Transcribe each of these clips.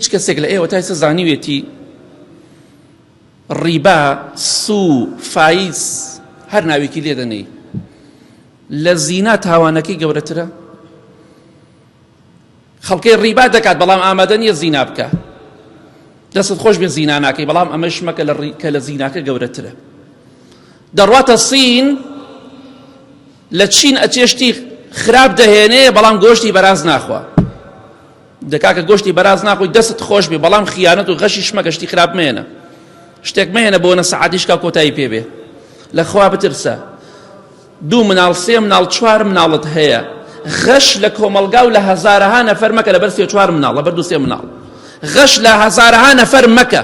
هیچ کەسێک لە ئێوە تا ئێستا زانیوێتی ڕیبا، سوو، فایز هەر ناوێکی لێ دەنێ لە زینا تاوانەکەی گەورەترە؟ خەڵکەی ڕیبا دەکات بەڵام ئامادە نییە زینا بکە، دەست خۆش بێ زینا ناکەی، بەڵام ئەمەش مەکە کە لە زیناکە گەورەترە. دەڕواتە سین لە چین ئەچێشتی خراپ دەهێنێ بەڵام گۆشتی بەراز ناخوا، دەکا کە گۆشتی بەراز ناخۆی دەست خۆش بێ بەڵام خیانەت و غەشیش مەکە، شتی خراپ مێنە، شتێک مێنە بۆ نەسەعاتیشکا کۆتایی پێبێ. لە خوا بترسە، 2 مناڵ 3 مناڵ 4 مناڵت هەیە، غەش لە کۆمەلگا و لە هەزارەها نەفەر مەکە لەبەر 3-4 مناڵ، لەبەر 2-3 مناڵ. غەش لە هەزارەها نەفەر مەکە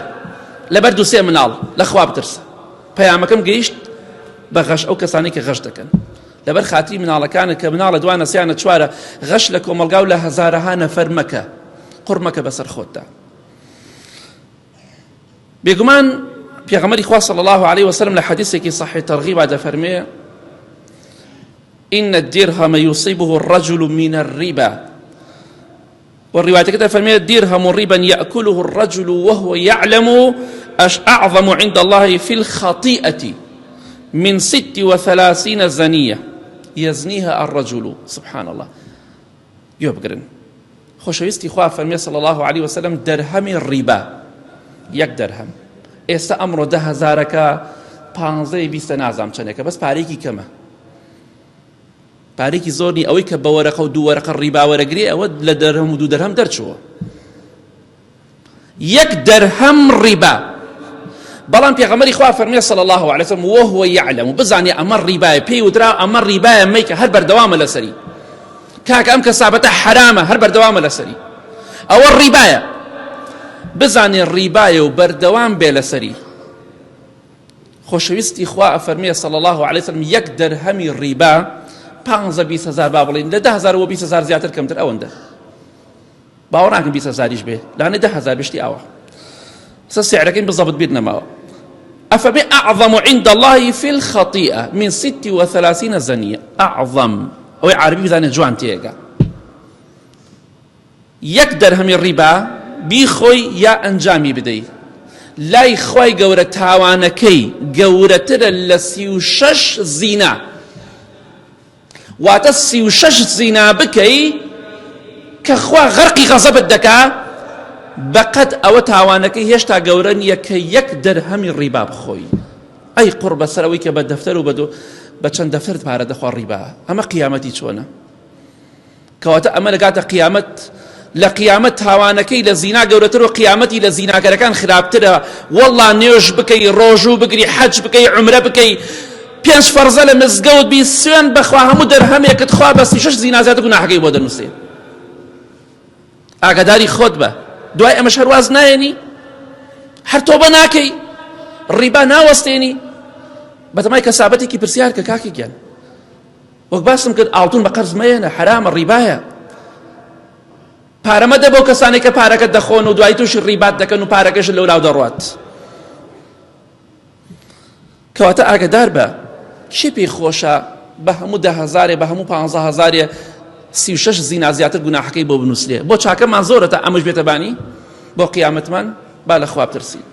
لەبەر 2-3 مناڵ. لە خوا بترسە. پەیامەکەم گەیشت بە غەش ئەو کەسانی کە غەش دەکەن لەبەر خاتری مناڵەکانە کە مناڵە دوانە سیانە چوارە، غەش لە کۆمەلگا و لە هەزارەها نەفەر مەکە، قوڕ مەکە بەسەر خۆتدا. بێگومان پێغەمبەری خوا صلی الله عليه وسلم لە حەدیثێکی صحیح تەرغیبا دەفەرمێ: إن الدرهم يصيبه الرجل من الربا، والرواية كده فرمية: درهم ربا يأكله الرجل وهو يعلم أعظم عند الله في الخطيئة من 36 زنية يزنيها الرجل. سبحان الله. يبقرن خوشويستي خواه فرمية صلى الله عليه وسلم درهم الربا 1 درهم ئێستا ئەمڕۆ 10,000ەکە 15-20 نازام چەندێکە، بەس پارێکی کەمە، پارێکی زۆرنی. ئەوەی کە بە وەرەقە و 2 وەرەقە ڕیبا وەرەگرێ ئەوە لە دەرهەم و 2 دەرهەم دەرچووە. 1 دەرهەم ڕیبا. بەڵام پێغەمبەری خوا فەرمێ صلی الله عليه وسلم: وهو يعلم، بزانێ ئەمە ڕیبایە، پێی وترا ئەمە ڕیبایە مەیکە، هەر بەردەوامە لەسەری، کاکە ئەم کەسابەتە حرامە، هەر بەردەوامە لەسەری، ئەوە ڕیبایە. بزانێ ڕیبایە و بەردەوام بێ لەسەری. خۆشەویستی خوا ئەفەرمێ صلی الله عليه وسلم: 1 دەرهەمی ڕیبا 15-20 هزار با بڵین، لە 10,000 و 20,000 زیاتر کەمتر ئەوەندە. باوەڕ ناکەم 20,000یش بێ، لانەی 10,000 بشتی ئەوە. سە سعرەکەی بزەبت بێت نەماوە. أفبي أعظم عند الله في الخطيئة من 36 زنية. أعظم أو عربي بزانێ جوان تێگە. 1 دەرهەمی ڕیبا بیخۆی یا ئەنجامی بدەی، لای خوای گەورە تاوانەکەی گەورەترە لە 36 زینا. واتە 36 زینا بکەی کە خوا غەرقی غەزەبت دەکا، بەقەد ئەوە تاوانەکەی هێشتا گەورە نییە کە 1 دەرهەمی ڕیبا بخۆی. ئەی قوڕ بەسەرەوەی کە بە دەفتەر و بە چەند دەفتەرت پارە دەخوا ڕیبا. ئەمە قیامەتی چۆنە؟ کەواتە ئەمە لەگاتە قیامەت، لە قیامەت تاوانەکەی لە زینا گەورەتر و قیامەتی لە زیناگەرەکان خراپترە. وەڵڵا نوێژ بکەی، ڕۆژوو بگری، حەج بکەی، عومرە بکەی، 5 فەرزە لە مزگەوت بی، سوێن بەخوا هەموو دەرهەمێکت خوا بە 36 زینا زیاتر گوناحەکەی بۆ دەنووسێ. ئاگاداری خۆت بە، دوای ئەمەش هەرواز نایێنی، هەر تۆبە ناکەی، ڕیبا ناوەستێنی، بەتەمای کەسابەتێکی پرسیار کە کاکی گیان وەک باسم کرد ئاڵتون بە قەرز مەیەنە، حرامە، ڕیبایە. پارە مەدە بۆ کەسانێک کە پارەکەت دەخۆن و دوای تووشی ڕیبات دەکەن و پارەکەش لەولاو دەڕوات. کەواتە ئاگادار بە چی پێی خۆشە بە هەموو 10,000 بە هەموو 15,000 36 زینا زیاتر گوناحەکەی بۆ بنووسێ. بۆ چاکەمان زۆرە تا ئەمەش بێتە بانی بۆ قیامەتمان. با لە خوا بترسین.